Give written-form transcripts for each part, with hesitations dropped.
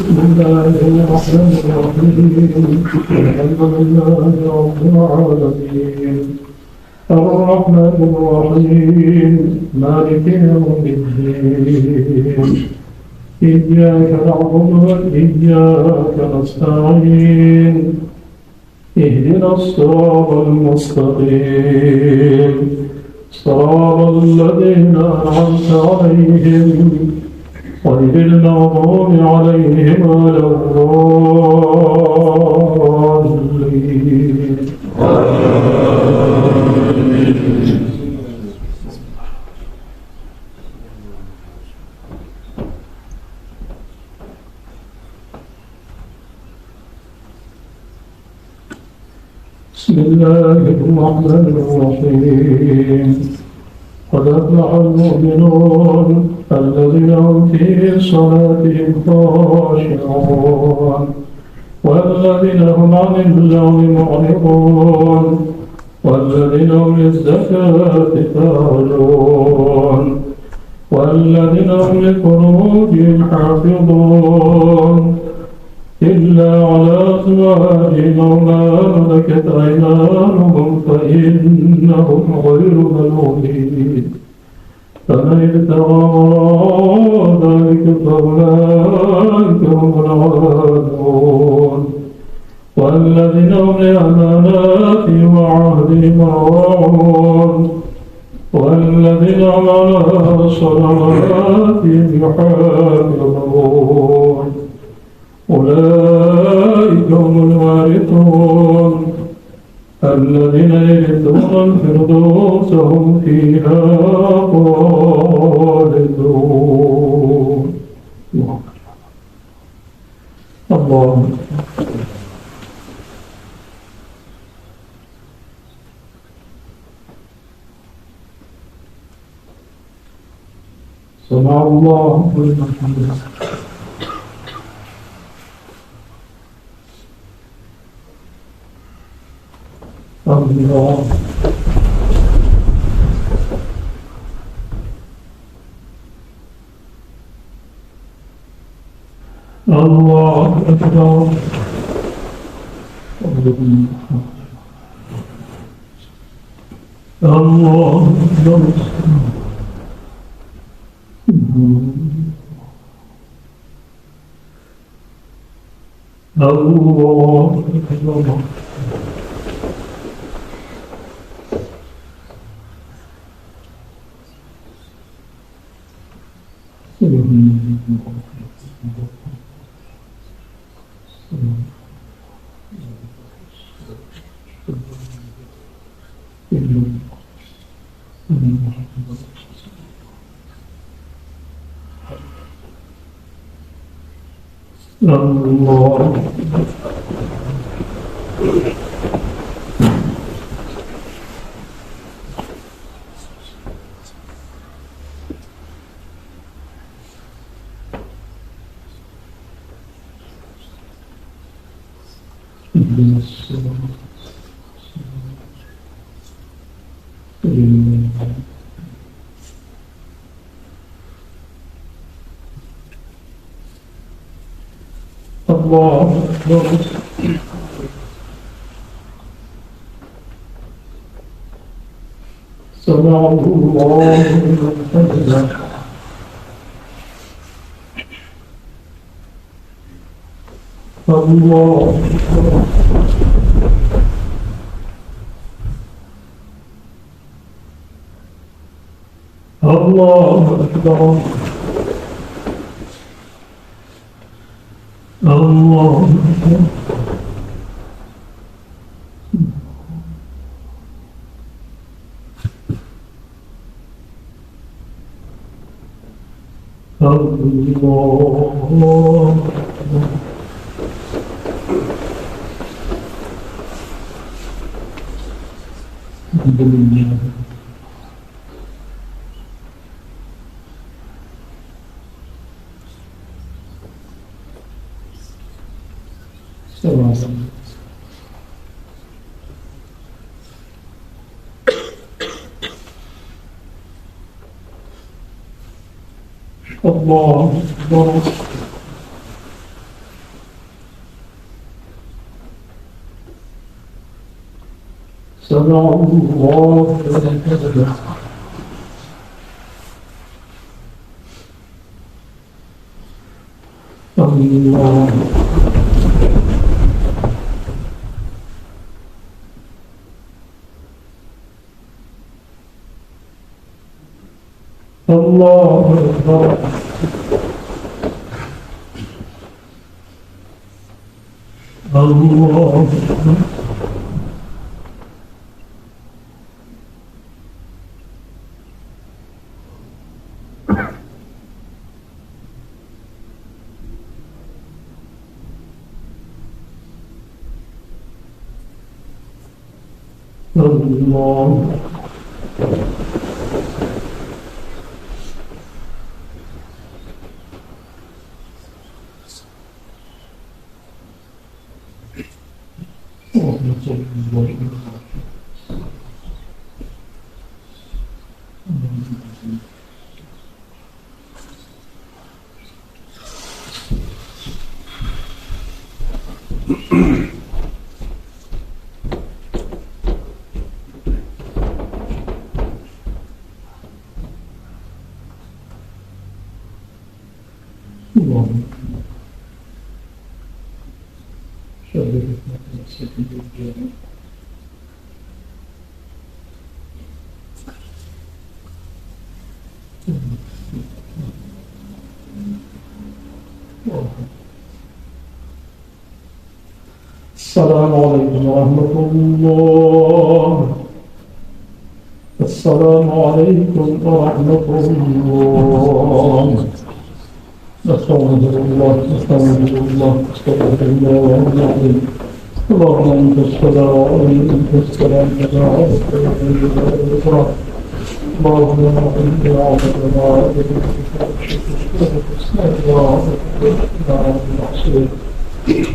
بسم الله الرحمن الرحيم الحمد لله رب العالمين الرحمن الرحيم مالك يوم الدين إياك نعبد وإياك نستعين اهدنا الصراط المستقيم صراط الذين أنعمت عليهم غير المغضوب عليهم ولا الضالين. بسم الله الرحمن الرحيم قد أفلح المؤمنون الذين هم في صلاتهم خاشعون والذين هم عن اللغو معرضون والذين هم للزكاة فاعلون والذين هم لفروجهم حافظون إلا على أزواجهم أو ما ملكت أيمانهم فإنهم غير ملومين فمن ابتغى وراء ذلك فأولئك هم العادون والذين هم لأماناتهم وعهدهم راعون والذين هم على صلواتهم يحافظون أولئك هم الوارثون الذين يرثون الفردوس هم فيها خالدون. الله سمع الله لمن حمده. الله الله أكبر. الله أكبر. الله أكبر. الله أكبر. سمع الله لمن حمده. الله أكبر. الله أكبر. الله أكبر. الله الحمد لله. الله أكبر. سمع الله لمن حمده. الله الله أكبر. الله أكبر. الله السلام عليكم ورحمة الله. السلام عليكم ورحمة الله. أستغفر الله أستغفر الله أستغفر الله العظيم. اللهم أنت السلام وأنت السلام تبارك وتعالى. اللهم أنت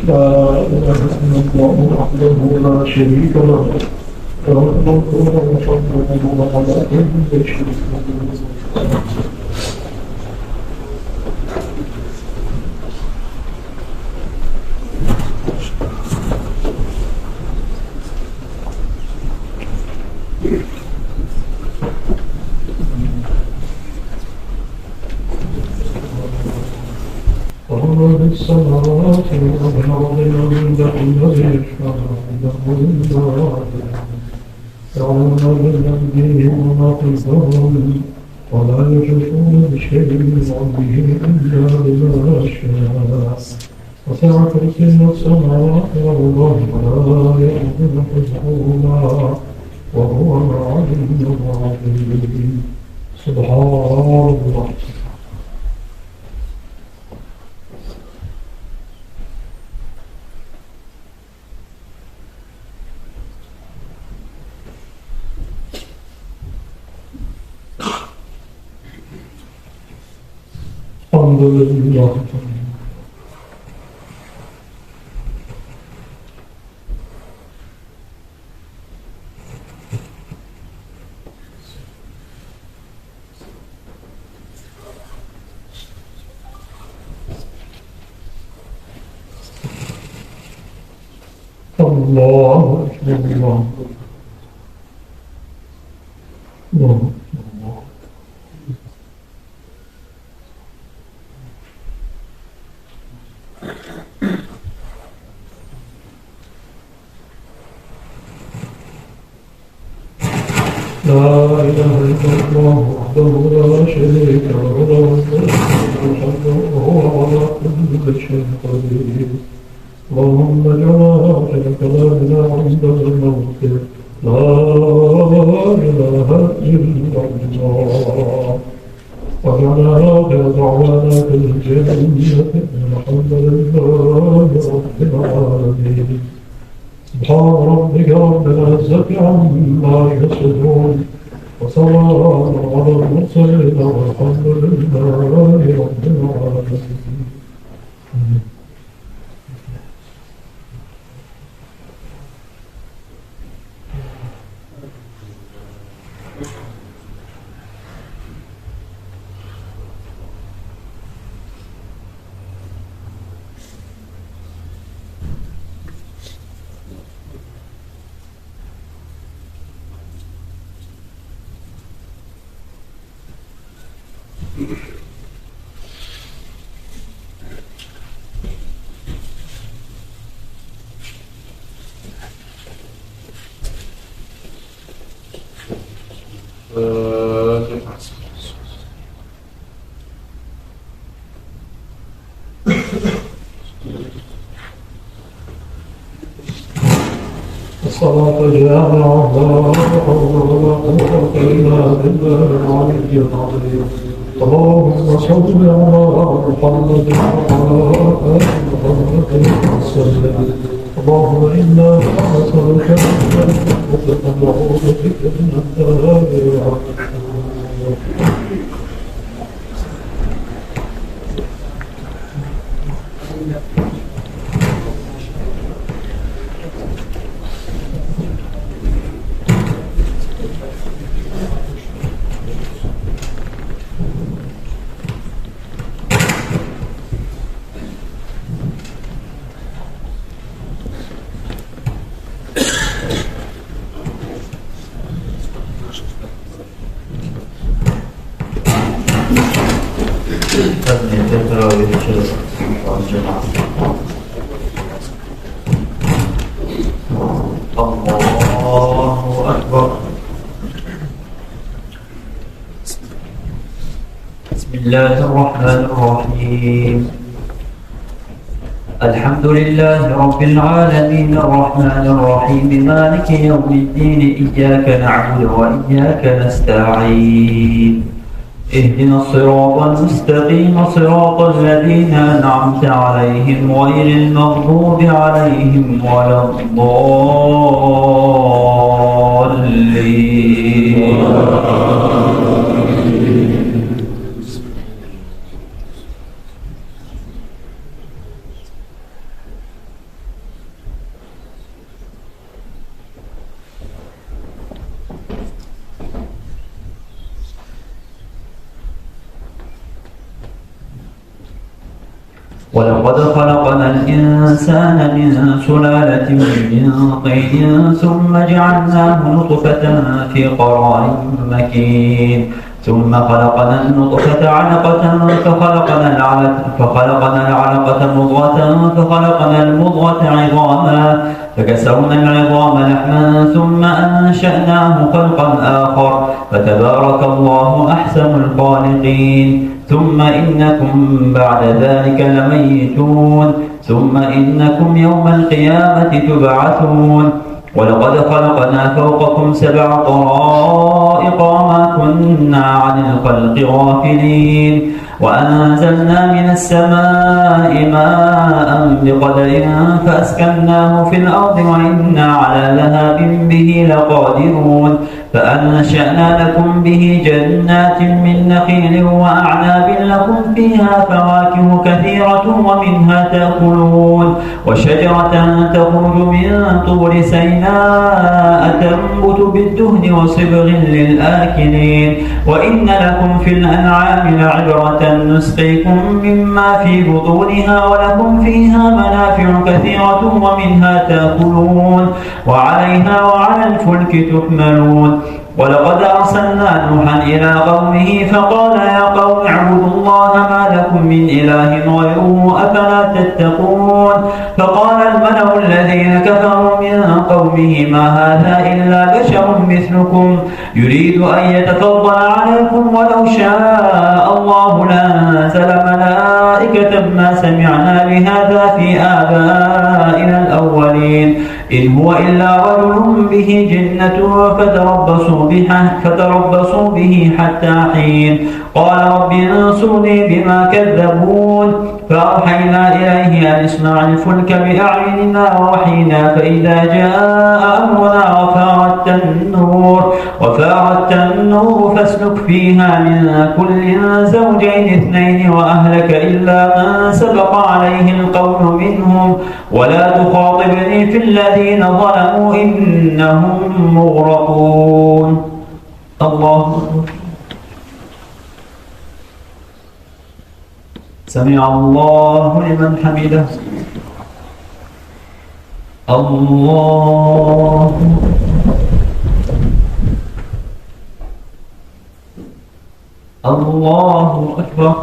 لا إله إلا الله وحده لا شريك له له الملك وله الحمد وهو على كل شيء قدير. رب السماوات والأرض ومن الذي يشفع عنده إلا هو يعلم بالذنب وما قلبهم ولا يشركون بشيء من ربه إلا بما شاء وسع كرسيه السماوات والأرض ولا يؤوده حفظهما وهو العلي العظيم. سبحان الله. الحمد لله. الله أكبر. الله الله لا إله إلا الله وحده لا شريك له له الملك والحمد وهو على كل شيء قدير. اللهم اجعل كلامنا عند الموت لا إله إلا الله واجعل آخر دعوانا في الجنة الحمد لله رب العالمين. سبحان ربك رب العزة عما يصفون وسلام على المرسلين والحمد لله رب العالمين. الصلاة جامعة لا حول ولا قوة إلا بالله العلي العظيم. اللهم صل على محمد وعلى آل محمد وسلم. اللهم إنا نسألك الجنة ونعوذ بك من النار. الله أكبر. بسم الله الرحمن الرحيم. الحمد لله رب العالمين الرحمن الرحيم مالك يوم الدين إياك نعبد وإياك نستعين اهدنا الصراط المستقيم صراط الذين أنعمت عليهم غير المغضوب عليهم ولا الضالين. ولقد خلقنا الإنسان من سلالة من طين ثم جعلناه نطفة في قرار مكين ثم خلقنا النطفة علقة فخلقنا العلقة مضغة فخلقنا المضغة عظاما فكسونا العظام لحما ثم أنشأناه خلقا آخر فتبارك الله أحسن الخالقين. ثم إنكم بعد ذلك لميتون ثم إنكم يوم القيامة تبعثون. ولقد خلقنا فوقكم 7 طرائق وما كنا عن الخلق غافلين وأنزلنا من السماء ماء بقدر فأسكناه في الأرض وإنا على ذهاب به لقادرون. فأنشأنا لكم به جنات من نخيل وأعناب لكم فيها فواكه كثيرة ومنها تأكلون وشجرة تخرج من طور سيناء تنبت بالدهن وصبغ للآكلين. وإن لكم في الأنعام لعبرة نسقيكم مما في بطونها ولكم فيها منافع كثيرة ومنها تأكلون وعليها وعلى الفلك تحملون. ولقد أرسلنا نوحا إلى قومه فقال يا قوم اعبدوا الله ما لكم من إله غيره أفلا تتقون. فقال الملأ الذين كفروا من قومه ما هذا إلا بشر مثلكم يريد أن يتفضل عليكم ولو شاء الله لأنزل ملائكة ما سمعنا بهذا في آبائنا الأولين إن هو إلا رجل به جنة فتربصوا به حتى حين. قال رب انصرني بما كذبون. فأوحينا إليه أن اصنع الفلك بأعيننا ووحينا فإذا جاء أمرنا وفارت النور فاسلك فيها من كل زوجين 2 وأهلك إلا من سبق عليه القول منهم ولا تخاطبني في الذين ظلموا إنهم مغرقون. الله سمع الله لمن حمده. الله الله أكبر.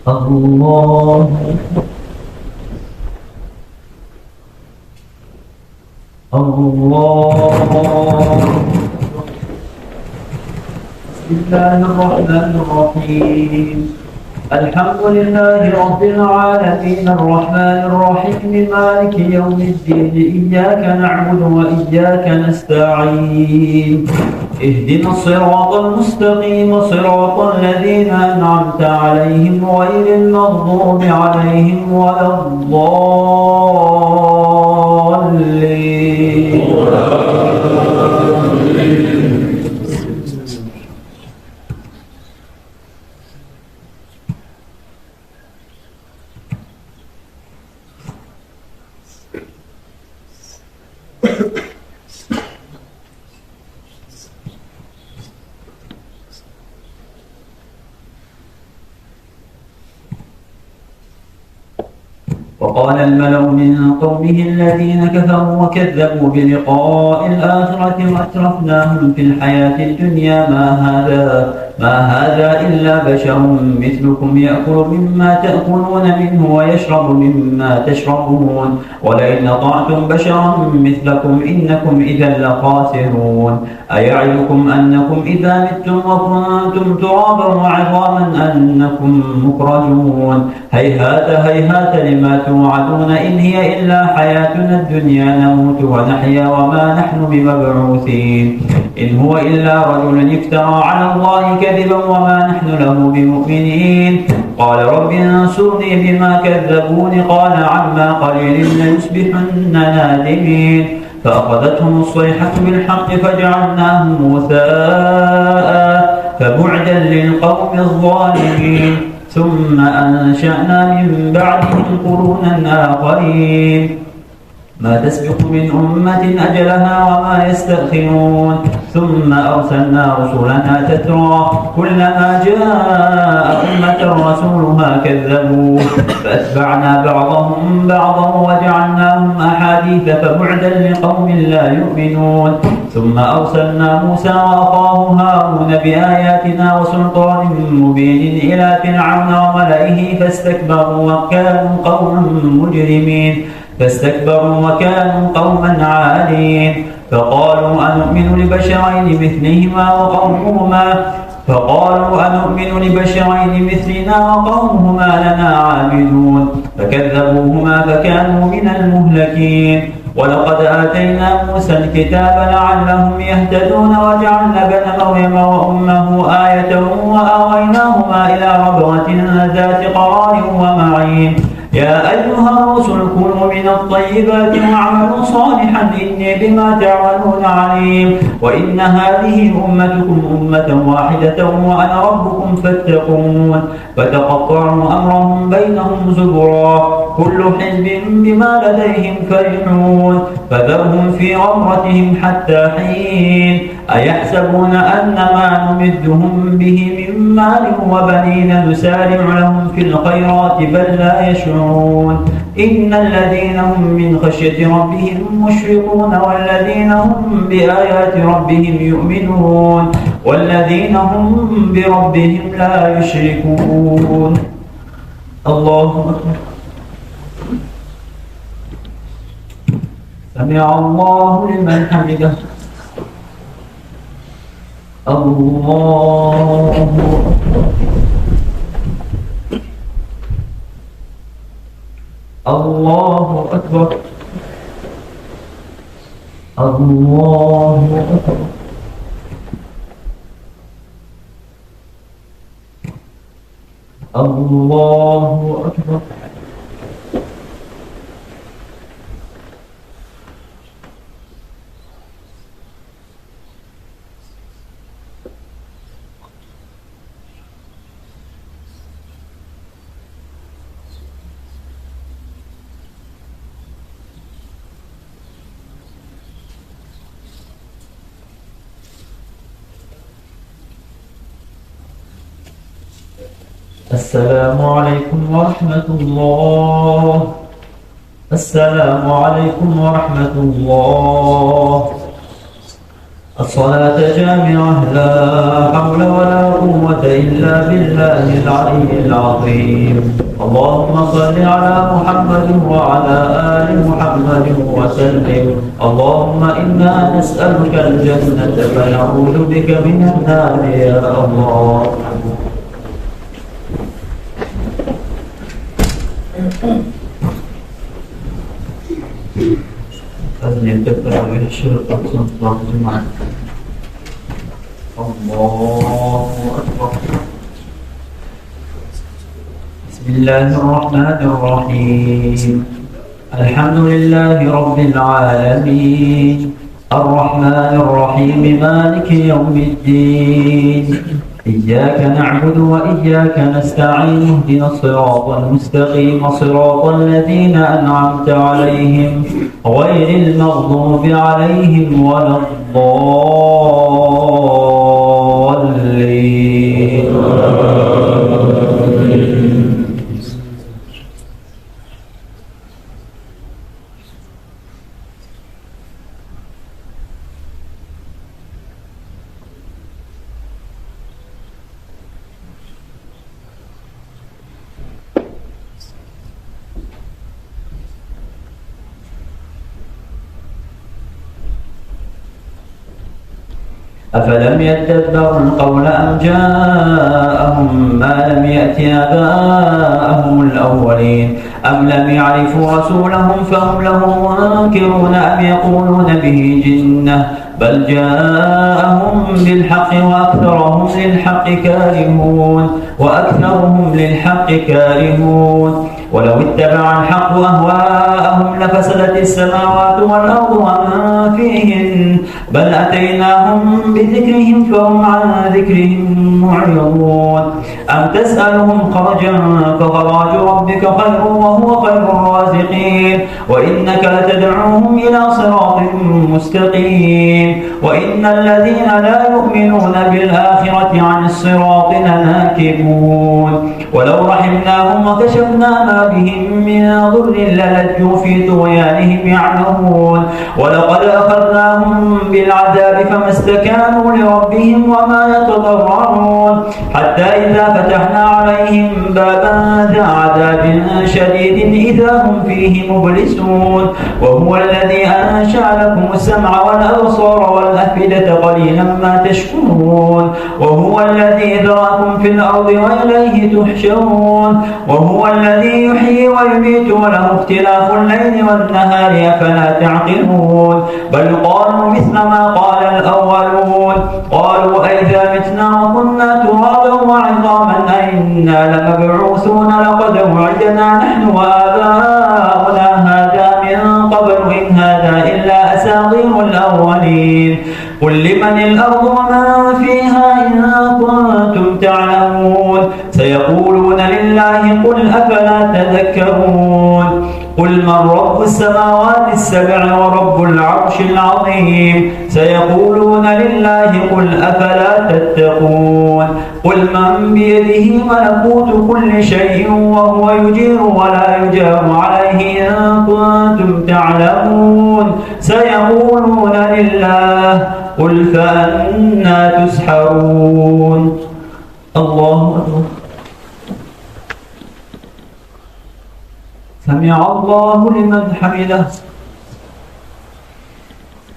الله الله. بسم الله الرحمن الرحيم. الحمد لله رب العالمين الرحمن الرحيم مالك يوم الدين إياك نعبد وإياك نستعين اهدنا الصراط المستقيم صراط الذين أنعمت عليهم غير المغضوب عليهم ولا الضالين. وقال الملأ من قومه الذين كفروا وكذبوا بلقاء الآخرة وأترفناهم في الحياة الدنيا ما هذا إلا بشر مثلكم يأكل مما تأكلون منه ويشرب مما تشربون ولئن أطعتم بشرا مثلكم إنكم إذا لخاسرون أيعدكم أنكم إذا متم وكنتم ترابا وعظاما أنكم مخرجون هيهات هيهات لما توعدون إن هي إلا حياتنا الدنيا نموت ونحيا وما نحن بمبعوثين إن هو إلا رجل افترى على الله كذبا وما نحن له بمؤمنين قال رب انصرني بما كذبون قال عما قليل ليصبحن نادمين فأخذتهم الصيحة بالحق فجعلناهم غثاء فبعدا للقوم الظالمين ثم أنشأنا من بعدهم قرونا آخرين ما تسبق من أمة أجلها وما يستأخرون ثم أرسلنا رسلنا تترى كلما جاء أمة رسولها كذبوا فأتبعنا بعضهم بعضا وجعلناهم أحاديث فبعدا لقوم لا يؤمنون ثم أرسلنا موسى وأخاه هارون بآياتنا وسلطان مبين إلى فرعون وملئه فاستكبروا وكانوا قوما عالين فقالوا أنؤمن لبشرين مثلنا وقومهما لنا عابدون فكذبوهما فكانوا من المهلكين ولقد آتينا موسى الكتاب لعلهم يهتدون وجعلنا ابن مريم وأمه آية وآويناهما إلى ربوة ذات قرار ومعين يا أيها الرسل كلوا من الطيبات واعملوا صالحا إني بما تعملون عليم وإن هذه أمتكم أمة واحدة وأنا ربكم فاتقون فتقطعوا أمرهم بينهم زبرا كل حزب بما لديهم فرحون فذرهم في غمرتهم حتى حين أيحسبون أن ما نمدهم به من مال وبنين نسارع لهم في الخيرات بل لا يشعرون إن الذين هم من خشية ربهم مشفقون والذين هم بآيات ربهم يؤمنون والذين هم بربهم لا يشركون الله أكبر سمع الله لمن حمده الله أكبر الله أكبر الله أكبر السلام عليكم ورحمة الله السلام عليكم ورحمة الله الصلاة جامعة لا حول ولا قوة إلا بالله العلي العظيم اللهم صل على محمد وعلى آل محمد وسلم اللهم إنا نسألك الجنة فنعوذ بك من النار يا الله فليتبع الشرطة صلاة الجمعة. الله أكبر. بسم الله الرحمن الرحيم. الحمد لله رب العالمين الرحمن الرحيم مالك يوم الدين إياك نعبد وإياك نستعين اهدنا الصراط المستقيم صراط الذين أنعمت عليهم غير المغضوب عليهم ولا الضالين. أفلم يدبروا القول أم جاءهم ما لم يأت آباءهم الأولين أم لم يعرفوا رسولهم فهم له منكرون أم يقولون به جنة بل جاءهم بالحق وأكثرهم للحق كارهون ولو اتبع الحق أهواءهم لفسدت السماوات والأرض ومن فيهن بل أتيناهم بذكرهم فهم عن ذكرهم معرضون أم تسألهم خرجا فخراج ربك خير وهو خير الرازقين وإنك لتدعوهم إلى صراط مستقيم وإن الذين لا يؤمنون بالآخرة عن الصراط لناكبون ولو رحمناهم وكشفنا ما بهم من ضر للجوا في طغيانهم يعمهون ولقد أخذناهم بالعذاب فما استكانوا لربهم وما يتضرعون حتى إذا فتحنا عليهم بابا ذا عذاب شديد إذا هم فيه مبلسون وهو الذي أنشأ لكم السمع والأبصار والأفئدة قليلا ما تشكرون وهو الذي ذراكم في الأرض وإليه تحشرون وهو الذي يحيي ويميت وله اختلاف الليل والنهار أفلا تعقلون بل قالوا مثل ما قال الأولون قالوا أئذا متنا وكنا ترابا وعظاما أئنا لمبعوثون لقد وعدنا نحن وآباؤنا هذا من قبل إن هذا إلا أساطير الأولين قل لمن الأرض ومن فيها إن كنتم تعلمون سيقولون لله قل أفلا تذكرون قل من رب السماوات السبع ورب العرش العظيم سيقولون لله قل أفلا تتقون قل من بيده ملكوت كل شيء وهو يجير ولا يجار عليه إن كنتم تعلمون سيقولون لله قل فأنى تسحرون. الله أكبر. سمع الله لمن حمده.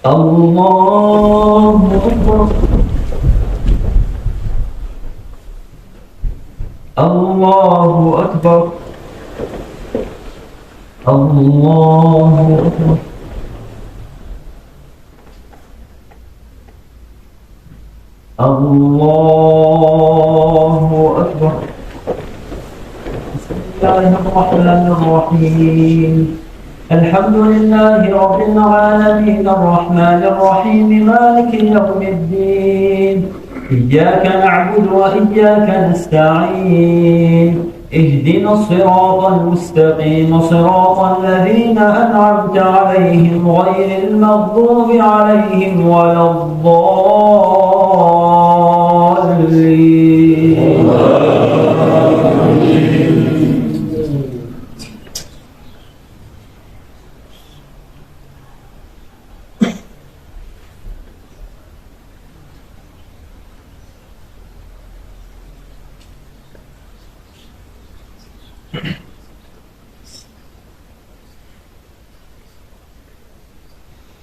الله أكبر. الله أكبر. الله أكبر. الله أكبر. بسم الله الرحمن الرحيم الحمد لله رب العالمين الرحمن الرحيم مالك يوم الدين إياك نعبد وإياك نستعين اهدنا الصراط المستقيم صراط الذين أنعمت عليهم غير المغضوب عليهم ولا الضالين.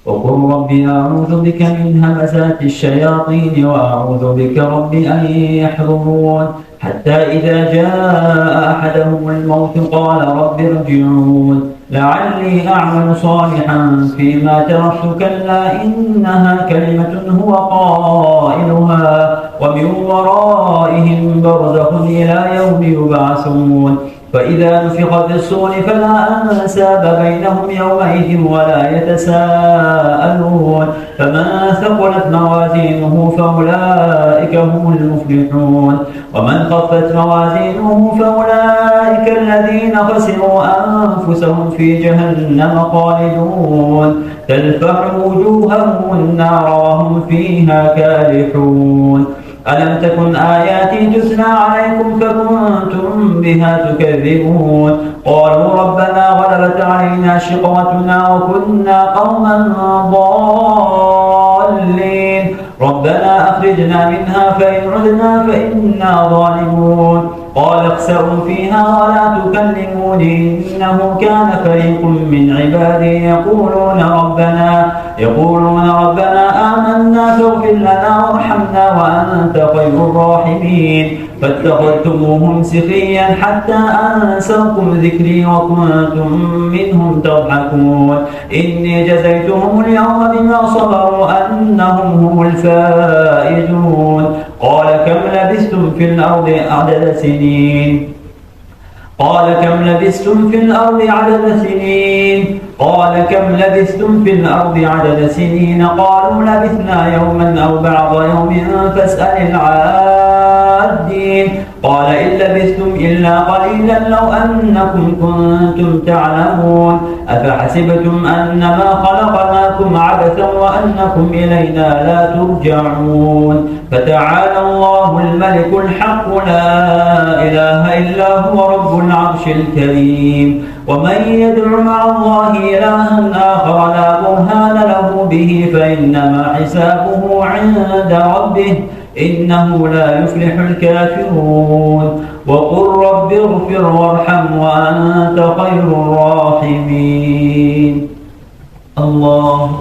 وقل وقل رب أعوذ بك من همزات الشياطين وأعوذ بك رب أن يحضرون حتى إذا جاء أحدهم الموت قال رب ارجعون لعلي أعمل صالحا فيما تركت كلا إنها كلمة هو قائلها ومن ورائهم برزخ إلى يوم يبعثون فإذا نفخ في الصور فلا أنساب بينهم يومئذ ولا يتساءلون فمن ثقلت موازينه فأولئك هم المفلحون ومن خفت موازينه فأولئك الذين خسروا أنفسهم في جهنم خالدون تلفح وجوههم النار وهم فيها كالحون ألم تكن آياتي تتلى عليكم فكنتم بها تكذبون قالوا ربنا غلبت علينا شقوتنا وكنا قوما ضالين ربنا أخرجنا منها فإن عدنا فإنا ظالمون قال اخسئوا فيها ولا تكلموني إنه كان فريق من عبادي يقولون ربنا آمنا فاغفر لنا وارحمنا وأنت خير الراحمين فاتخذتموهم سخريا حتى أنسوكم ذكري وكنتم منهم تضحكون إني جزيتهم اليوم بما صبروا أنهم هم الفائزون قال كم لبثتم في الأرض عدد سنين قال كم لبثتم في الأرض عدد سنين قالوا لبثنا يوما أو بعض يوم فاسأل العادين قال إن لبثتم إلا قليلا لو أنكم كنتم تعلمون أفحسبتم أنما خلقناكم عبثا وأنكم إلينا لا ترجعون فتعالى الله الملك الحق لا إله إلا هو رب العرش الكريم ومن يدع مع الله إلها آخر لا برهان له به فإنما حسابه عند ربه إنه لا يفلح الكافرون وقل رب اغفر وارحم وأنت خير الراحمين الله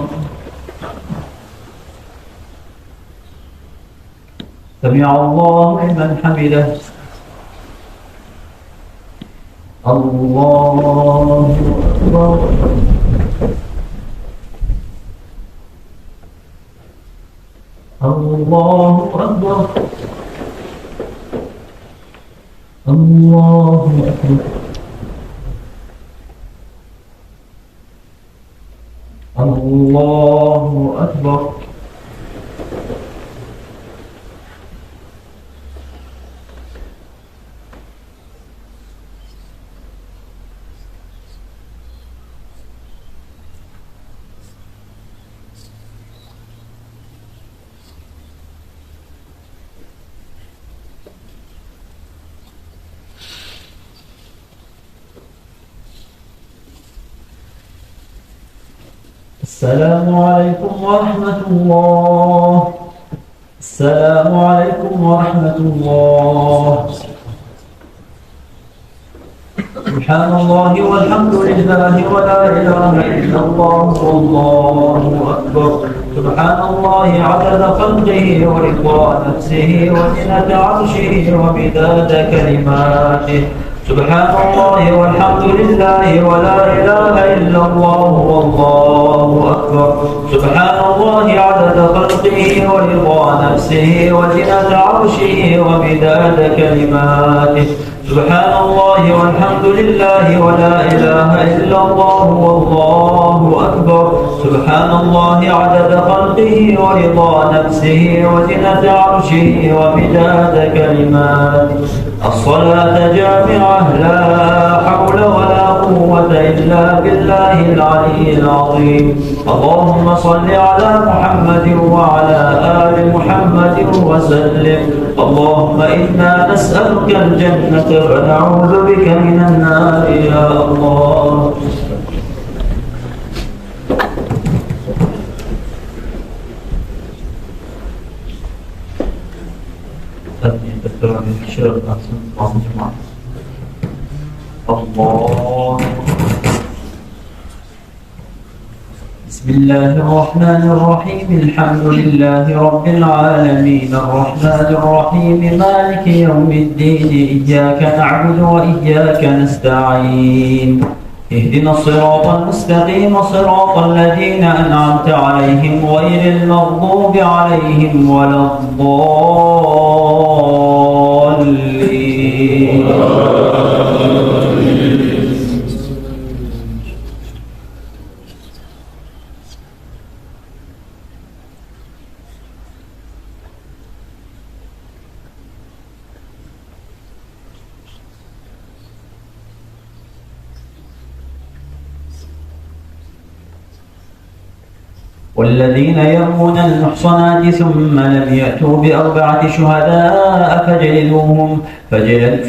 سمع الله لمن حمده الله أكبر الله أكبر الله أكبر الله أكبر السلام عليكم ورحمة الله السلام عليكم ورحمة الله سبحان الله والحمد لله ولا إله إلا الله والله أكبر سبحان الله عدد خلقه ورضا نفسه وزنة عرشه ومداد كلماته سبحان الله والحمد لله ولا إله إلا الله والله أكبر سبحان الله عدد خلقه ورضا نفسه وزنة عرشه ومداد كلماته سبحان الله والحمد لله ولا إله إلا الله والله أكبر سبحان الله عدد خلقه ورضا نفسه وزنة عرشه ومداد كلماته الصلاة جامعة لا حول ولا قوة إلا بالله العلي العظيم اللهم صل على محمد وعلى آل محمد وسلم اللهم إنا نسألك الجنة ونعوذ بك من النار يا الله الله بسم بسم الله الرحمن الرحيم الحمد لله رب العالمين الرحمن الرحيم مالك يوم الدين إياك نعبد وإياك نستعين اهدنا الصراط المستقيم صراط الذين أنعمت عليهم غير المغضوب عليهم ولا الضالين. والذين يرمون المحصنات ثم لم يأتوا بأربعة شهداء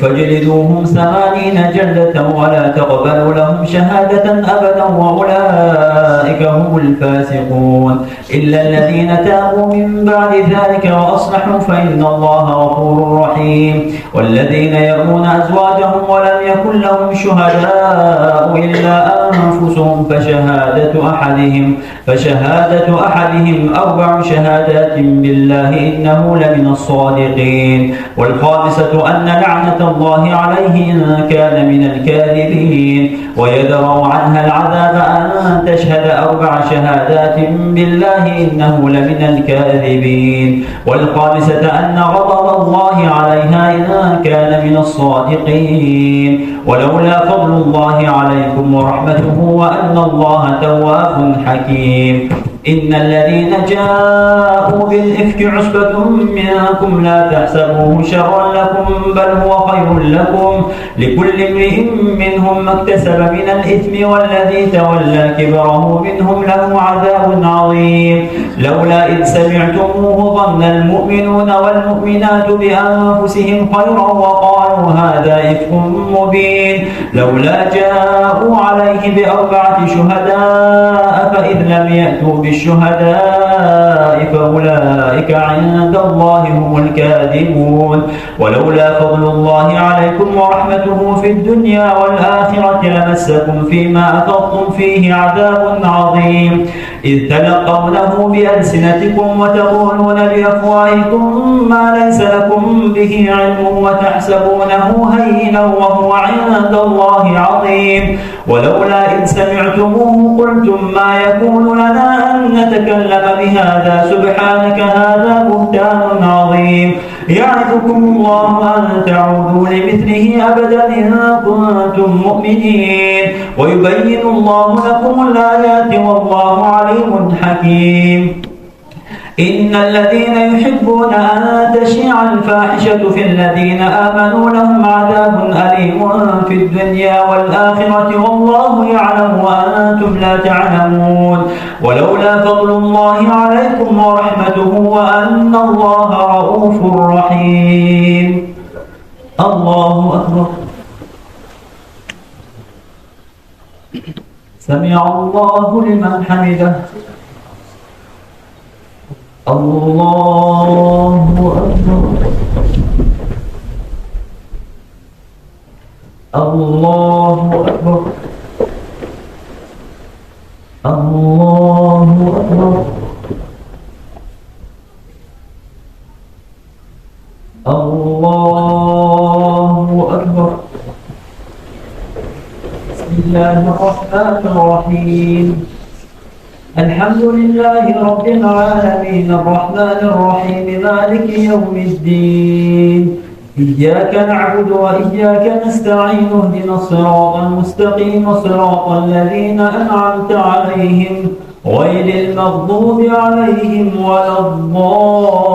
فجلدوهم 80 جلدة ولا تقبلوا لهم شهادة أبدا وأولئك هم الفاسقون إلا الذين تابوا من بعد ذلك وأصلحوا فإن الله غفور رحيم. والذين يرمون أزواجهم ولم يكن لهم شهداء إلا أنفسهم فشهادة أحدهم 4 شهادات بالله إنه لمن الصادقين. والخامسة أن لعنة الله عليه إن كان من الكاذبين. ويدرأ عنها العذاب أن تشهد 4 شهادات بالله إنه لمن الكاذبين. والخامسة أن غضب الله عليها إن كان من الصادقين. ولولا فضل الله عليكم ورحمته وأن الله تواب حكيم. إن الذين جاءوا بالإفك عصبة منكم لا تحسبوه شرا لكم بل هو خير لكم لكل امرئ منهم ما اكتسب من الإثم والذي تولى كبره منهم له عذاب عظيم. لولا إذ سمعتموه ظن المؤمنون والمؤمنات بأنفسهم خيرا وقالوا هذا إفك مبين. لولا جاءوا عليه ب4 شهداء فإذ لم يأتوا بالشهداء فأولئك عند الله هم الكاذبون. ولولا فضل الله عليكم ورحمته في الدنيا والآخرة لمسكم فيما أفضتم فيه عذاب عظيم إذ تلقونه بألسنتكم وتقولون بأفواهكم ما ليس لكم به علم وتحسبونه هينا وهو عند الله عظيم. ولولا إذ سمعتموه قلتم ما يكون لنا أن نتكلم بهذا سبحانك هذا بهتان عظيم. يعظكم الله أن تعودوا لمثله أبدا إن كنتم مؤمنين ويبين الله لكم الآيات والله عليم حكيم. إن الذين يحبون أن تشيع الفاحشة في الذين آمنوا لهم عذاب أليم في الدنيا والآخرة والله يعلم وأنتم لا تعلمون. ولولا فضل الله عليكم ورحمته وأن الله رؤوف رحيم. الله أكبر. سمع الله لمن حمده. الله أكبر. الله أكبر. الله أكبر. الله أكبر. بسم الله الرحمن الرحيم. الحمد لله رب العالمين الرحمن الرحيم مالك يوم الدين إياك نعبد وإياك نستعين اهدنا الصراط المستقيم صراط الذين أنعمت عليهم غير المغضوب عليهم ولا الضالين.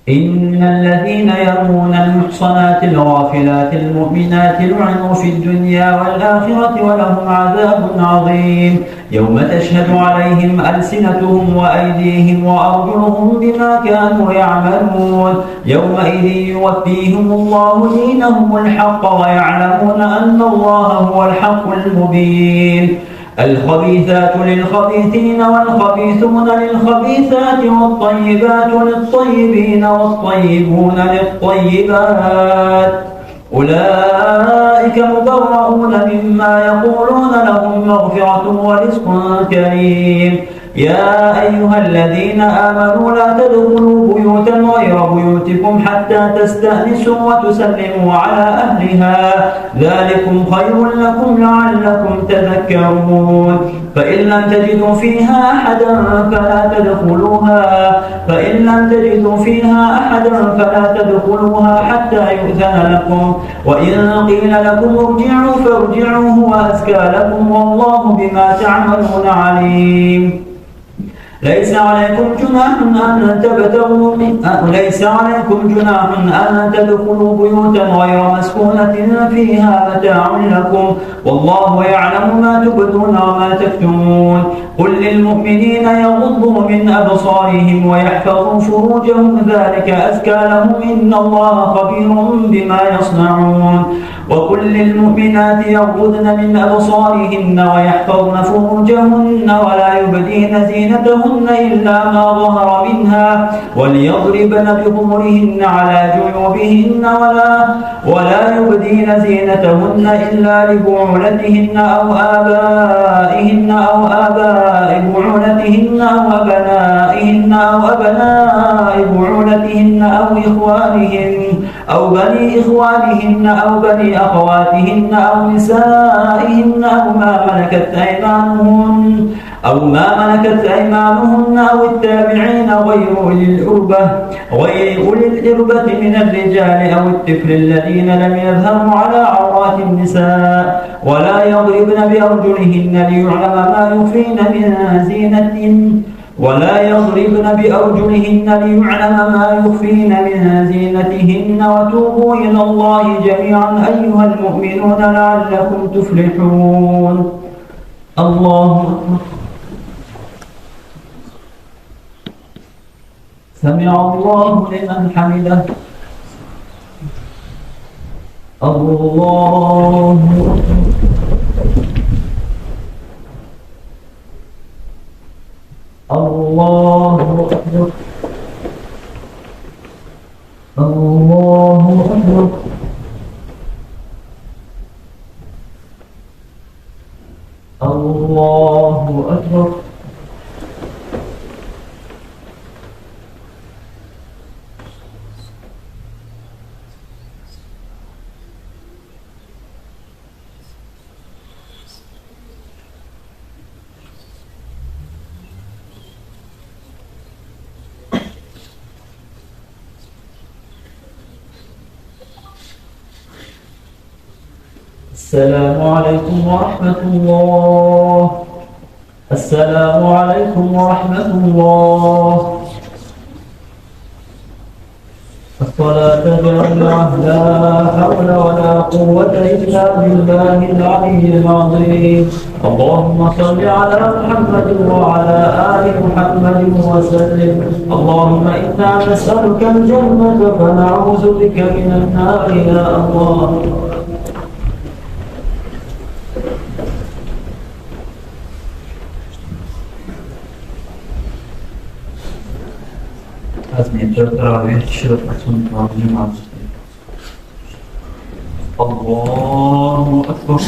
إن الذين يرمون المحصنات الغافلات المؤمنات لعنوا في الدنيا والآخرة ولهم عذاب عظيم. يوم تشهد عليهم ألسنتهم وأيديهم وأرجلهم بما كانوا يعملون يومئذ يوفيهم الله دينهم الحق ويعلمون أن الله هو الحق المبين الخبيثات للخبيثين والخبيثون للخبيثات والطيبات للطيبين والطيبون للطيبات أولئك مبرؤون مما يقولون لهم مغفرة ورزق كريم يا أيها الذين آمنوا لا تدخلوا بيوتا غير بيوتكم حتى تستأنسوا وتسلموا على أهلها ذلكم خير لكم لعلكم تذكرون فإن لم تجدوا فيها أحدا فلا تدخلوها حتى يؤذن لكم وإن قيل لكم ارجعوا فارجعوا هو أزكى لكم والله بما تعملون عليم ليس عليكم جناح أن تدخلوا بيوتا غير مسكونة فيها متاع لكم والله يعلم ما تبدون وما تكتمون قل للمؤمنين يغضوا من أبصارهم ويحفظوا فروجهم ذلك أزكى لهم إن الله خبير بما يصنعون وقل للمؤمنات يغضضن من أبصارهن ويحفظن فروجهن ولا يبدين زينتهن إلا ما ظهر منها وليضربن بخمرهن على جيوبهن ولا يبدين زينتهن إلا لبعولتهن أو آبائهن أو آباء بعولتهن أو أبنائهن أو أبناء بعولتهن أو إخوانهن أو بني إخوانهن أو بني أخواتهن أو نسائهن أو ما ملكت أيمانهن أو التابعين غير أولي الإربة من الرجال أو الطفل الذين لم يظهروا على عورات النساء ولا يضربن بأرجلهن ليعلم ما يخفين من زينتهن وتوبوا إلى الله جميعا أيها المؤمنون لعلكم تفلحون الله أكبر سمع الله لمن حمده الله أكبر الله أكبر الله أكبر السلام عليكم ورحمة الله السلام عليكم ورحمة الله الصلاة جامعة لا حول ولا قوة إلا بالله العلي العظيم اللهم صل على محمد وعلى آل محمد وسلم اللهم إنا نسألك الجنة فنعوذ بك من النار يا الله الله أكبر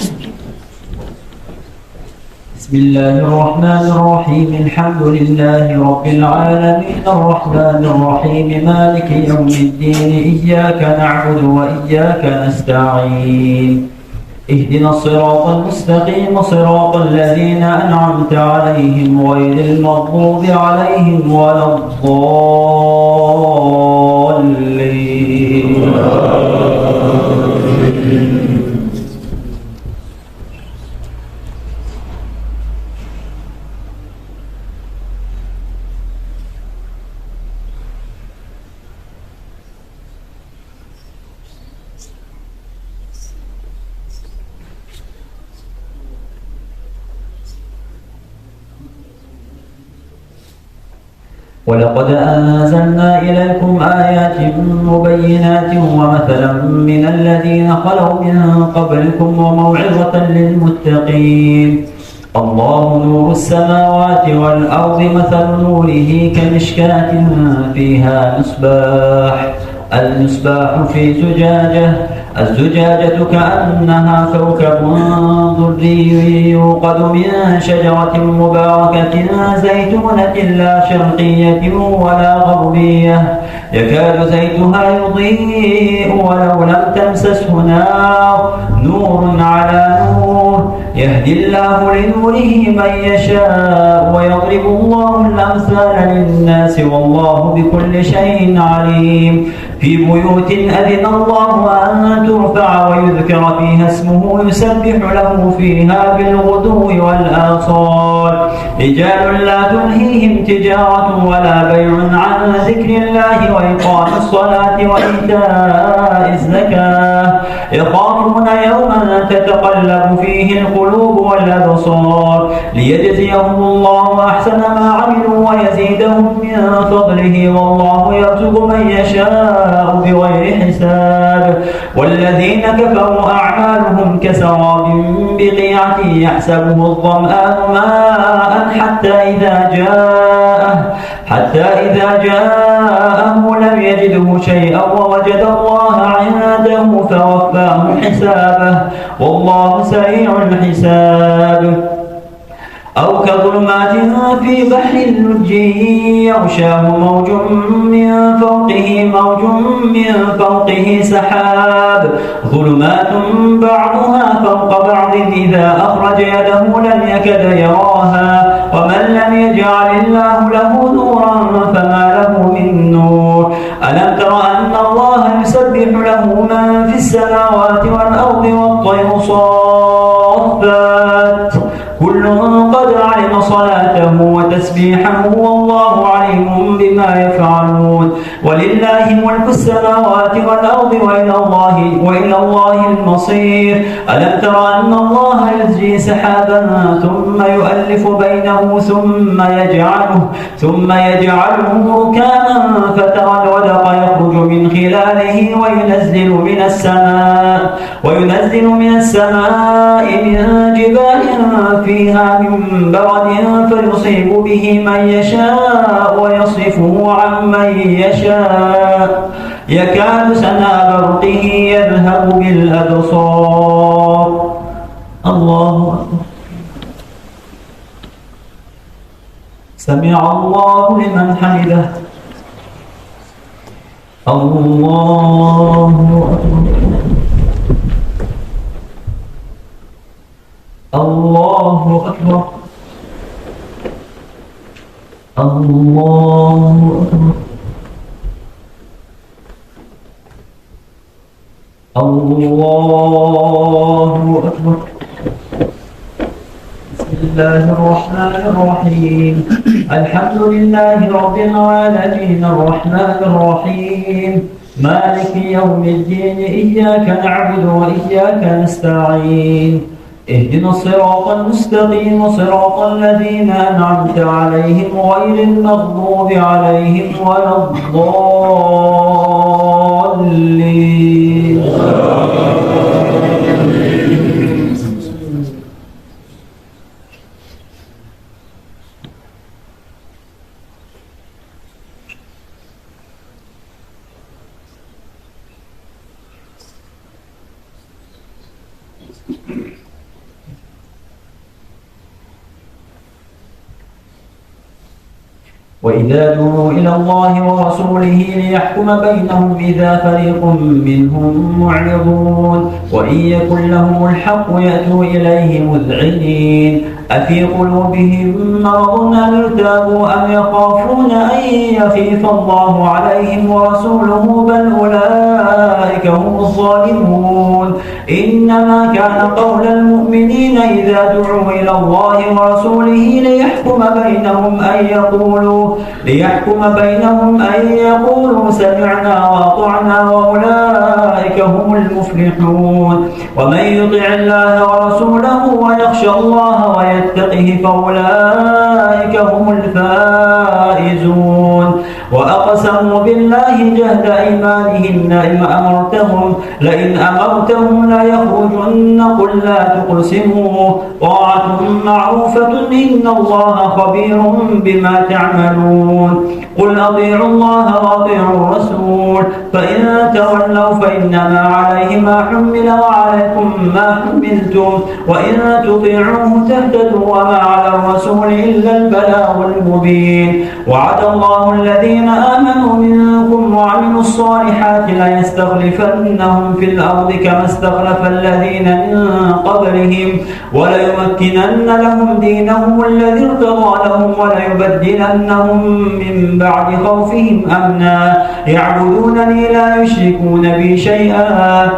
بسم الله الرحمن الرحيم الحمد لله رب العالمين الرحمن الرحيم مالك يوم الدين إياك نعبد وإياك نستعين اهدنا الصراط المستقيم صراط الذين أنعمت عليهم غير المغضوب عليهم ولا الضالين ولقد أنزلنا إليكم آيات مبينات ومثلا من الذين خلوا من قبلكم وموعظة للمتقين. الله نور السماوات والأرض، مثل نوره كمشكاة فيها مصباح، المصباح في زجاجة، الزجاجة كأنها كوكب دري يوقد من شجرة مباركة زيتونة لا شرقية ولا غربية يكاد زيتها يضيء ولو لم تمسسه نار، نور على نور، يهدي الله لنوره من يشاء ويضرب الله الأمثال للناس والله بكل شيء عليم. في بيوت أذن الله أن ترفع ويذكر فيها اسمه يسبح له فيها بالغدو والآصال، رجال لا تلهيهم تجارة ولا بيع عن ذكر الله وإقام الصلاة وإيتاء الزكاة، يخافون يوما تتقلب فيه القلوب والأبصار، ليجزيهم الله أحسن ما عملوا ويزيدهم من فضله والله يرزق من يشاء بغير حساب. والذين كفروا أعمالهم كسراب بقيعة يحسبه الظمآن ماء حتى إذا جاءه لم يجده شيئا ووجد الله عنده فوفاه حسابه والله سريع الحساب. أو كظلمات في بحر لجي يغشاه موج من فوقه سحاب، ظلمات بعضها فوق بعض إذا أخرج يده لم يكد يراها، ومن لم يجعل الله له نورا فما له من نور. ألم تر أن الله يسبح له من في السماوات والأرض والطير صافات، كل قد علم صلاته وتسبيحه والله عليم بما يفعلون. ولله ملك السماوات والأرض وإلى الله المصير. ألم تر أن الله يزجي سحابا ثم يؤلف بينه ثم يجعله ركاما فترى الودق يخرج من خلاله وينزل من السماء من جبال فيها من برد فيصيب به من يشاء ويصرفه عن من يشاء، يكاد سنا برقه يذهب بالأبصار. الله أكبر. سمع الله لمن حمده. الله أكبر. الله أكبر. الله أكبر. الله أكبر. بسم الله الرحمن الرحيم. الحمد لله رب العالمين الرحمن الرحيم مالك يوم الدين، إياك نعبد وإياك نستعين، اهدنا الصراط المستقيم صراط الذين أنعمت عليهم غير المغضوب عليهم ولا الضالين. وإذا دعوا إلى الله ورسوله ليحكم بينهم إذا فريق منهم معرضون، وإن يكن لهم الحق يأتوا إليه مذعنين، أفي قلوبهم مرض أم ارتابوا أم يخافون أن يخيف الله عليهم ورسوله بل أولئك هم الظالمون. إنما كان قول المؤمنين إذا دعوا إلى الله ورسوله ليحكم بينهم أن يقولوا سمعنا وأطعنا وأولئك هم المفلحون. ومن يطع الله ورسوله ويخشى الله ويتقه فأولئك هم الفائزون. وأقسموا بالله جهد أيمانهم لئن أمرتهم لا يخرجن قل لا تقسموا طاعة معروفة إن الله خبير بما تعملون قل أطيعوا الله وأطيعوا الرسول فإن تولوا فإنما عليه ما حمل وعليكم ما حملتم وإن تطيعوه تهتدوا وما على الرسول إلا البلاغ المبين وعد الله الذين آمنوا منكم وعملوا الصالحات ليستخلفنهم في الأرض كما استخلف الذين من قبلهم وليمكنن لهم دينهم الذي ارتضى لهم وليبدلنهم من بعد خوفهم أمنا يعبدونني لا يشركون بي شيئا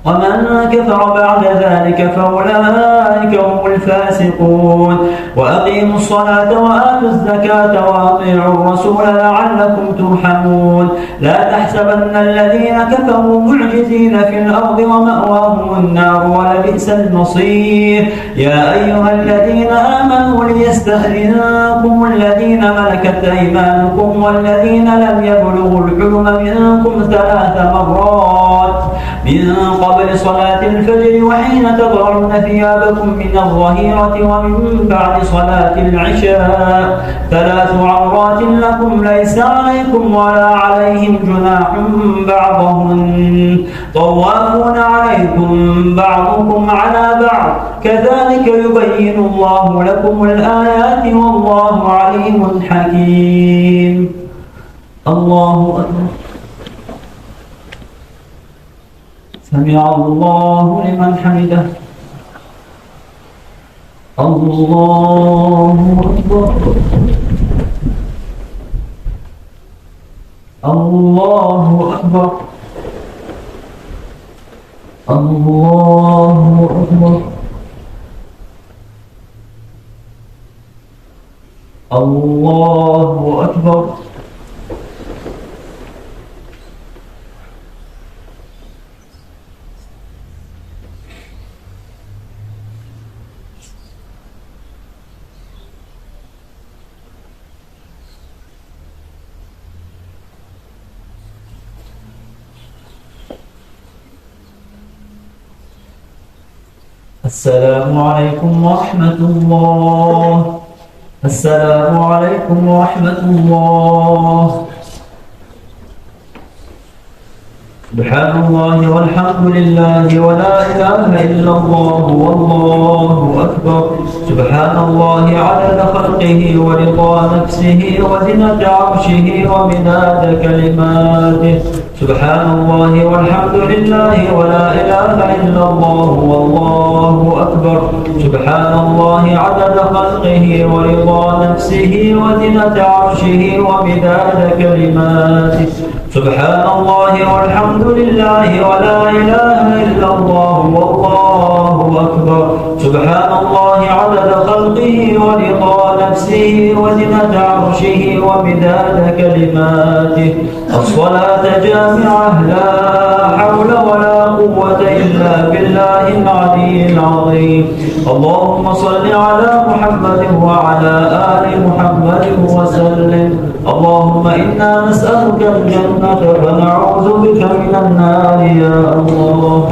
ومن كفر بعد ذلك فأولئك هم الفاسقون وأقيموا الصلاة وآتوا الزكاة وأطيعوا الرسول لعلكم ترحمون لا تحسبن الذين كفروا معجزين في الأرض ومأواهم النار ولبئس المصير يا أيها الذين آمنوا ليستأذنكم الذين ملكت أيمانكم والذين لم يبلغوا الحلم منكم 3 مرات من قبل صلاة الفجر وحين تضعون ثيابكم من الظهيرة ومن بعد صلاة العشاء 3 عورات لكم ليس عليكم ولا عليهم جناح بعضهن طوافون عليكم بعضكم على بعض كذلك يبين الله لكم الآيات والله عليم حكيم الله أكبر سمع الله لمن حمده الله أكبر الله أكبر الله أكبر الله أكبر السلام عليكم ورحمة الله السلام عليكم ورحمة الله سبحان الله والحمد لله ولا إله إلا الله والله أكبر سبحان الله عدد خلقه ورضا نفسه وزنة عرشه ومداد كلماته سبحان الله والحمد لله ولا إله إلا الله والله أكبر سبحان الله عدد خلقه ورضا نفسه وزنة عرشه ومداد كلماته سبحان الله والحمد لله ولا إله إلا الله والله أكبر سبحان الله عدد خلقه ورضا نفسه وزنة عرشه ومداد كلماته الصلاة جامعة لا حول ولا قوة إلا بالله العلي العظيم اللهم صل على محمد وعلى آل محمد وسلم اللهم إنا نسألك الجنة ونعوذ بك من النار يا الله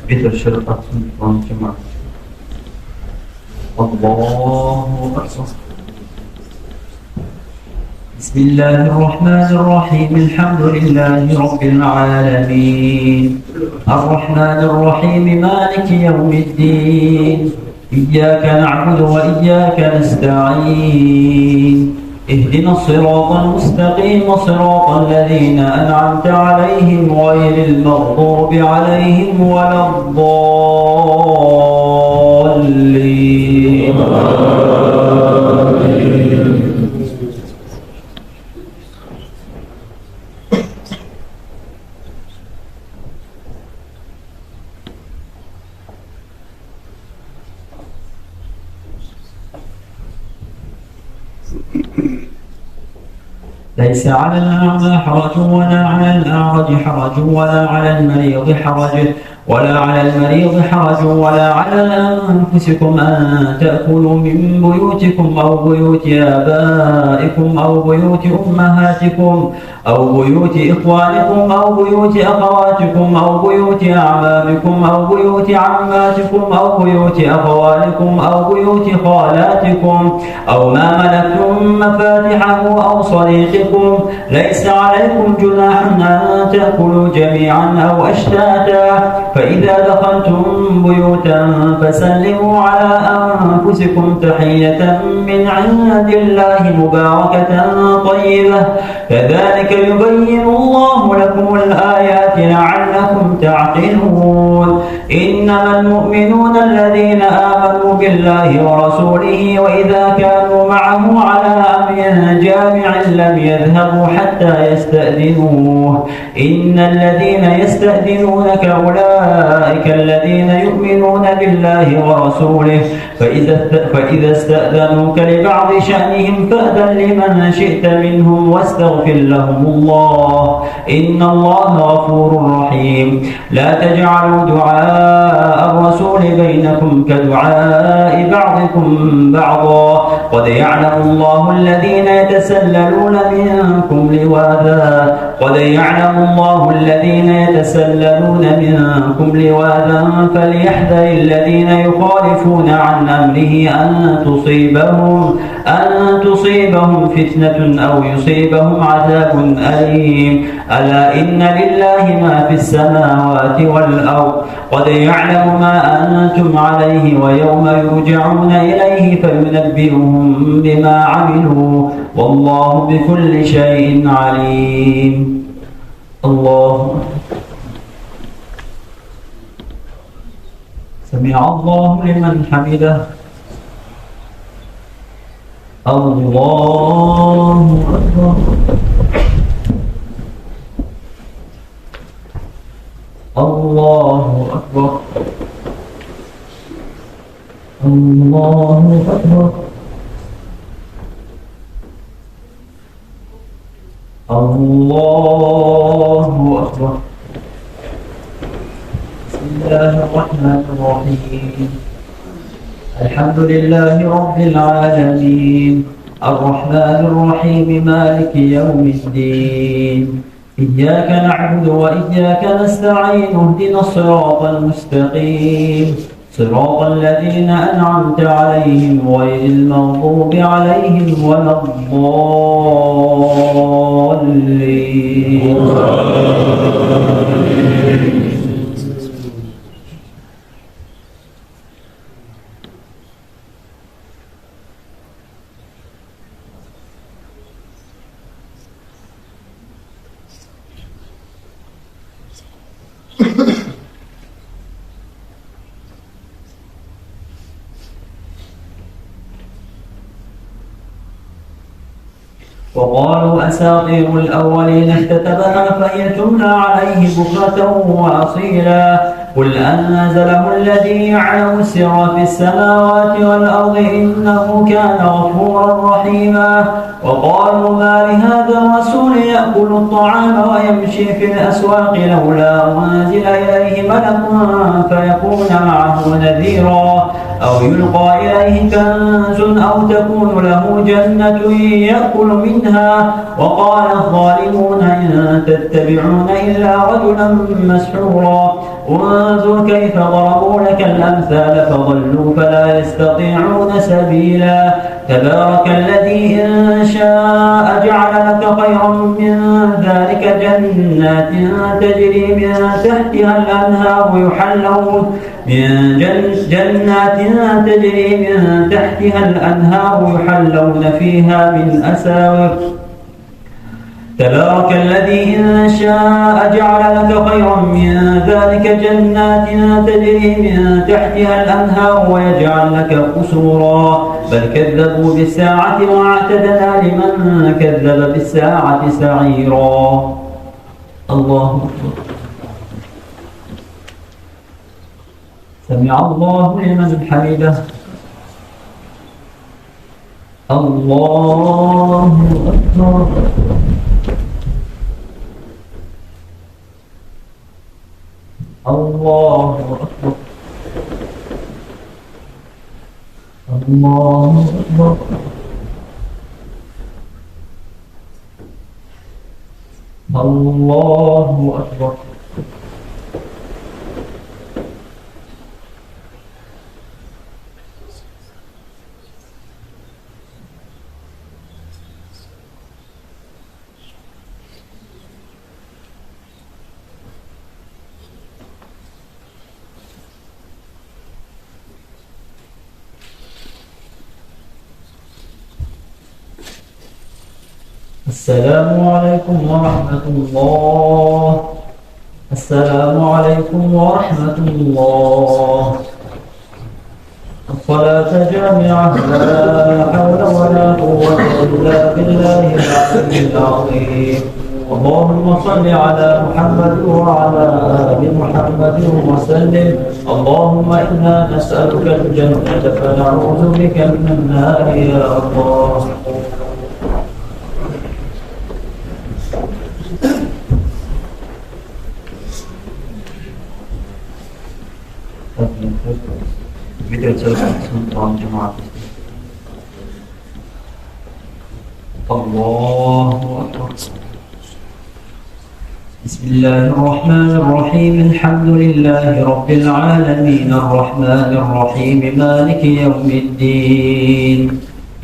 بيتر شرطة وانجمع الله أكبر بسم الله الرحمن الرحيم الحمد لله رب العالمين الرحمن الرحيم مالك يوم الدين إياك نعبد وإياك نستعين اهدنا الصراط المستقيم صراط الذين أنعمت عليهم غير المغضوب عليهم ولا الضالين ليس على الأعمى حرج ولا على الأعرج حرج ولا على المريض حرج ولا على أنفسكم أن تأكلوا من بيوتكم أو بيوت آبائكم أو بيوت أمهاتكم أو بيوت إخوانكم أو بيوت أخواتكم أو بيوت أعمامكم أو بيوت عماتكم أو بيوت أخوالكم أو بيوت خالاتكم أو ما ملكتم مفاتحه أو صديقكم. ليس عليكم جناح أن تأكلوا جميعا أو أشتاتا. فإذا دخلتم بيوتا فسلموا على أنفسكم تحية من عند الله مباركة طيبة. كذلك يبين الله لكم الآيات لعلكم تعقلون. إنما المؤمنون الذين آمنوا بالله ورسوله وإذا كانوا معه على أمر جامع لم يذهبوا حتى يستأذنوه. إن الذين يستأذنونك أولئك الذين يؤمنون بالله ورسوله فإذا استأذنوك لبعض شأنهم فأذن لمن شئت منهم واستغفر لهم الله إن الله غفور رحيم. لا تجعلوا دعاء الرسول بينكم كدعاء بعضكم بعضا. قد يعلم الله الذين يتسللون منكم لواذا فليحذر الذين يخالفون عن أمره أن تصيبهم فتنة أو يصيبهم عذاب أليم. ألا إن لله ما في السماوات والأرض. قد يعلم ما أنتم عليه ويوم يرجعون إليه فينبئهم بما عملوا والله بكل شيء عليم. الله سمع الله لمن حمده. الله أكبر. الله أكبر. الله أكبر. الله أكبر. بسم الله الرحمن الرحيم. الحمد لله رب العالمين الرحمن الرحيم مالك يوم الدين. إياك نعبد وإياك نستعين اهدنا الصراط المستقيم صراط الذين أنعمت عليهم غير المغضوب عليهم ولا الضالين. وقالوا أساطير الأولين اكتتبها فهي تملى عليه بكرة وأصيلا. قل أنزله الذي يعلم السر في السماوات والأرض إنه كان غفورا رحيما. وقالوا ما لهذا الرسول يأكل الطعام ويمشي في الأسواق لولا أنزل إليه ملك فيكون معه نذيرا أو يلقى إليه كنز أو تكون له جنة يأكل منها. وقال الظالمون إن تتبعون إلا رجلا مسحورا. انظر كيف ضربوا لك الأمثال فضلوا فلا يستطيعون سبيلا. تبارك الذي إن شاء جعل لك خيرا من ذلك جنات تجري من تحتها الأنهار يحلون فيها من أساور. تبارك الذي إن شاء جعل لك خيرا من ذلك جنات تجري من تحتها الأنهار ويجعل لك قصورا. بل كذبوا بالساعة واعتدنا لمن كذب بالساعة سعيرا. الله أكبر. سمع الله لمن حمده. الله أكبر. الله أكبر الله أكبر الله أكبر. السلام عليكم ورحمة الله. السلام عليكم ورحمة الله. الصلاة جامعة لا حول ولا قوة إلا بالله العلي العظيم. اللهم صل على محمد وعلى آل محمد وسلم. اللهم إنا نسألك الجنة فنعوذ بك من النار يا الله. فيديو تسلسل جماعة. الله أكبر. بسم الله الرحمن الرحيم. الحمد لله رب العالمين الرحمن الرحيم مالك يوم الدين.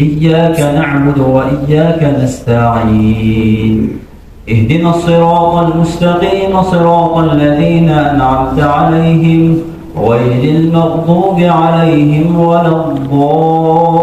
إياك نعبد وإياك نستعين. اهدنا الصراط المستقيم صراط الذين أنعمت عليهم غير المغضوب عليهم ولا الضالين.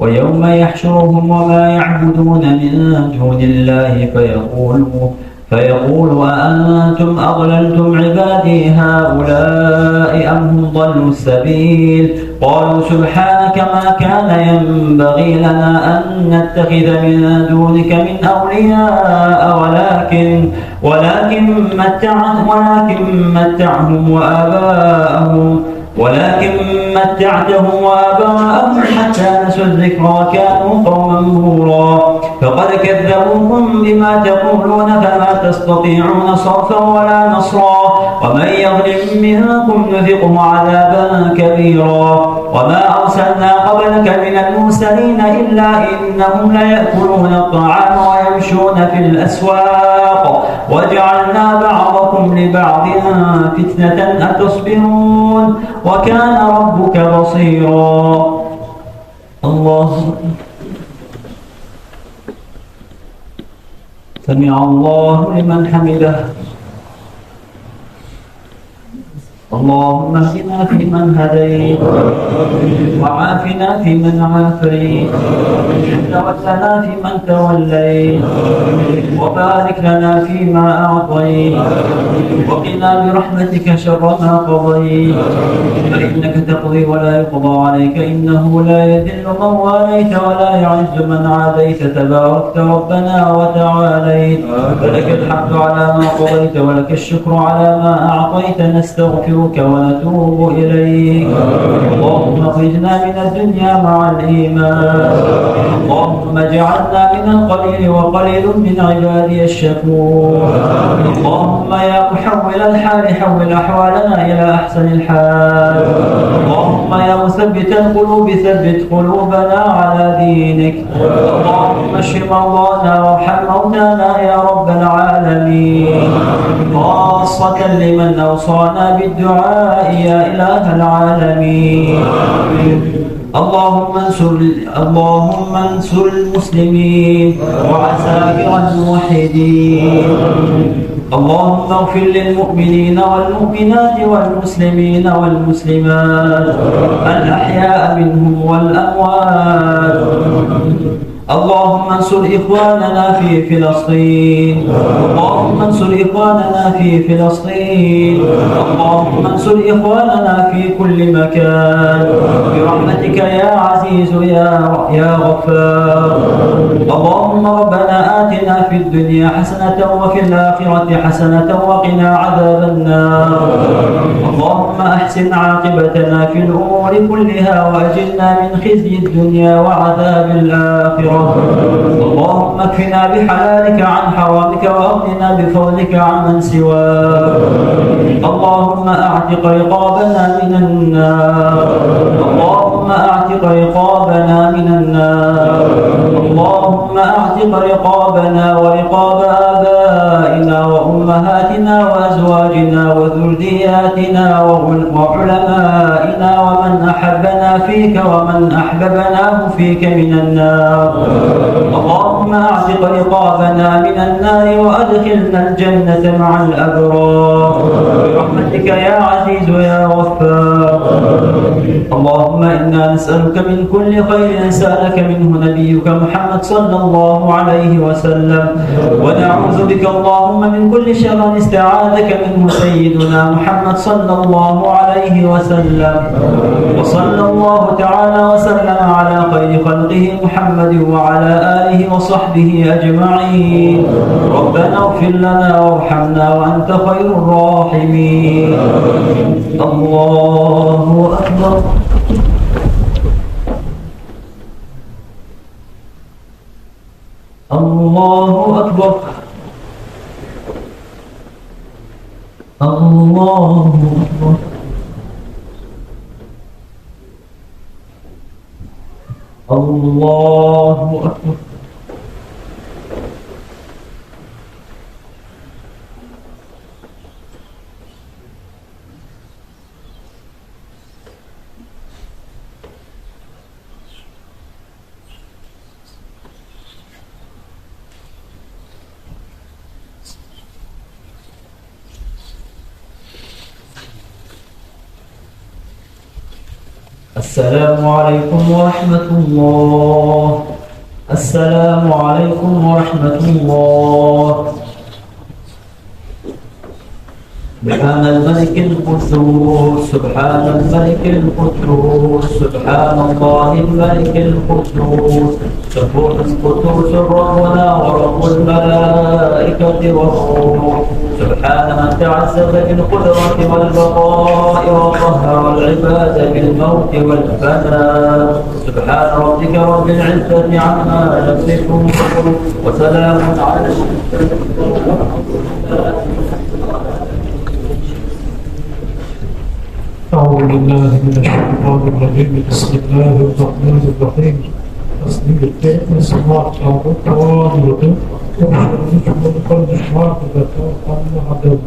ويوم يحشرهم وما يعبدون من دون الله فيقول أأنتم أضللتم عبادي هؤلاء أم هم ضلوا السبيل. قالوا سبحانك ما كان ينبغي لنا أن نتخذ من دونك من أولياء ولكن متعتهم وآباءهم حتى نسوا الذكر وكانوا قوما بورا. فقد كذبوكم بما تقولون فما تستطيعون صرفا ولا نصرا. ومن يظلم منكم نذقه عذابا كبيرا. وما أرسلنا قبلك من المرسلين إلا إنهم ليأكلون الطعام ويمشون في الأسواق وجعلنا بعضكم لبعض فتنة أتصبرون وكان ربك بصيرا. الله سمع الله لمن حمده. اللهم اهدنا فيمن هديت وعافنا فيمن عافيت وتولنا فيمن توليت وبارك لنا فيما أعطيت وقنا برحمتك شر ما قضيت فإنك تقضي ولا يقضى عليك إنه لا يذل من واليت ولا يعز من عاديت تباركت ربنا وتعاليت. فلك الحمد على ما قضيت ولك الشكر على ما أعطيت. نستغفرك ونتوب إليك. اللهم اخرجنا من الدنيا مع الإيمان. اللهم اجعلنا من القليل وقليل من عبادي الشكور. اللهم يا محول الحال حول أحوالنا إلى أحسن الحال. اللهم يا مثبت القلوب ثبت قلوبنا على دينك. اللهم اشف مرضانا وارحم موتانا يا رب العالمين. خاصة لمن أوصانا بالدعاء يا إله العالمين. اللهم انصر المسلمين وعساكر الموحدين. اللهم اغفر للمؤمنين والمؤمنات والمسلمين والمسلمات الأحياء منهم والأموات. اللهم انصر إخواننا في فلسطين. اللهم انصر إخواننا في فلسطين، اللهم انصر إخواننا في كل مكان برحمتك يا عزيز يا غفار. اللهم ربنا آتنا في الدنيا حسنة وفي الآخرة حسنة وقنا عذاب النار. اللهم أحسن عاقبتنا في الأمور كلها وأجلنا من خزي الدنيا وعذاب الآخرة. اللهم اكفنا بحلالك عن حرامك وأغننا بفضلك عمن سواك. اللهم أعتق رقابنا من النار. اللهم أعتق رقابنا من النار. اللهم أعتق رقابنا ورقاب آبائنا وأمهاتنا وأزواجنا وذرياتنا وعلمائنا ومن أحبنا فيك ومن أحببناه فيك من النار. اللهم أعتق رقابنا من النار وأدخلنا الجنة مع الأبرار برحمتك يا عزيز يا غفار. اللهم إنا نسألك من كل خير سألك منه نبيك محمد صلى الله عليه وسلم، ونعوذ بك اللهم من كل شر استعاذك منه سيدنا محمد صلى الله عليه وسلم. وصلى الله تعالى وسلم على خير خلقه محمد وعلى آله وصحبه أجمعين. ربنا اغفر لنا وارحمنا وأنت خير الراحمين. الله أكبر. الله أكبر. الله أكبر. الله أكبر. السلام عليكم ورحمة الله. السلام عليكم ورحمة الله. سبحان الملك القدوس، سبحان الملك القدوس، سبحان الله الملك القدوس، سبحان القدوس ربنا ورب الملائكة والروح، سبحان من تعزز بالقدرة والبقاء وطهر العباد بالموت والفناء. سبحان ربك رب العزة عما يصفون وسلام على أعوذ بالله من الشيطان الرجيم. بسم الله الرحمن الرحيم. تصديق الكائن سماعة عبد وعبد وشرف والقلب شماعة ذكاء عن عدد.